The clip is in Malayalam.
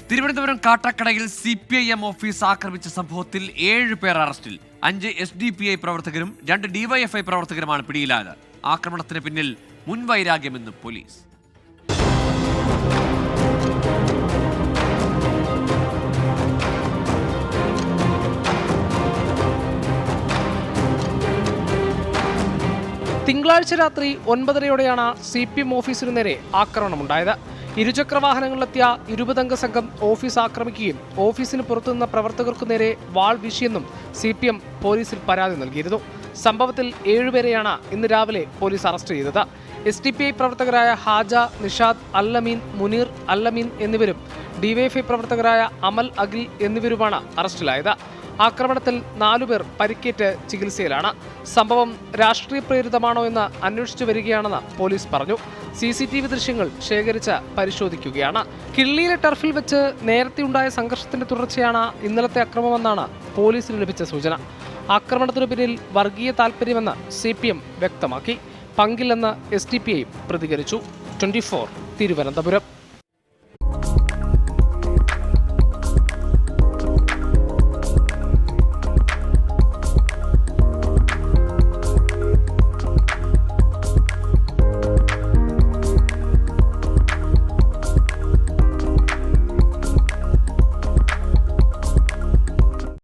തിരുവനന്തപുരം കാട്ടാക്കടയിൽ CPIM ഓഫീസ് ആക്രമിച്ച സംഭവത്തിൽ 7 പേർ അറസ്റ്റിൽ. 5 SDPI പ്രവർത്തകരും 2 DYFI പ്രവർത്തകരുമാണ് പിടിയിലായത്. ആക്രമണത്തിന് പിന്നിൽ മുൻവൈരാഗ്യമെന്ന് പോലീസ്. തിങ്കളാഴ്ച രാത്രി 9:30യോടെയാണ് CPM ഓഫീസിനു നേരെ ആക്രമണമുണ്ടായത്. ഇരുചക്രവാഹനങ്ങളിലെത്തിയ 20 അംഗ സംഘം ഓഫീസ് ആക്രമിക്കുകയും ഓഫീസിന് പുറത്തുനിന്ന പ്രവർത്തകർക്കു നേരെ വാൾ വീശിയെന്നും CPM പോലീസിൽ പരാതി നൽകിയിരുന്നു. സംഭവത്തിൽ 7 പേരെയാണ് ഇന്ന് രാവിലെ പോലീസ് അറസ്റ്റ് ചെയ്തത്. SDPI പ്രവർത്തകരായ ഹാജ, നിഷാദ്, അല്ലമീൻ, മുനീർ, അല്ലമീൻ എന്നിവരും DYFI പ്രവർത്തകരായ അമൽ, അഖിൽ എന്നിവരുമാണ് അറസ്റ്റിലായത്. ആക്രമണത്തിൽ 4 പേർ പരിക്കേറ്റ് ചികിത്സയിലാണ്. സംഭവം രാഷ്ട്രീയ പ്രേരിതമാണോ എന്ന് അന്വേഷിച്ചു വരികയാണെന്ന് പോലീസ് പറഞ്ഞു. CCTV ദൃശ്യങ്ങൾ ശേഖരിച്ച് പരിശോധിക്കുകയാണ്. കിള്ളിയിലെ ടർഫിൽ വെച്ച് നേരത്തെയുണ്ടായ സംഘർഷത്തിന്റെ തുടർച്ചയാണ് ഇന്നലത്തെ അക്രമമെന്നാണ് പോലീസിന് ലഭിച്ച സൂചന. ആക്രമണത്തിനു പിന്നിൽ വർഗീയ താൽപര്യമെന്ന് CPM വ്യക്തമാക്കി. പങ്കില്ലെന്ന് SDPI പ്രതികരിച്ചു. 24 തിരുവനന്തപുരം.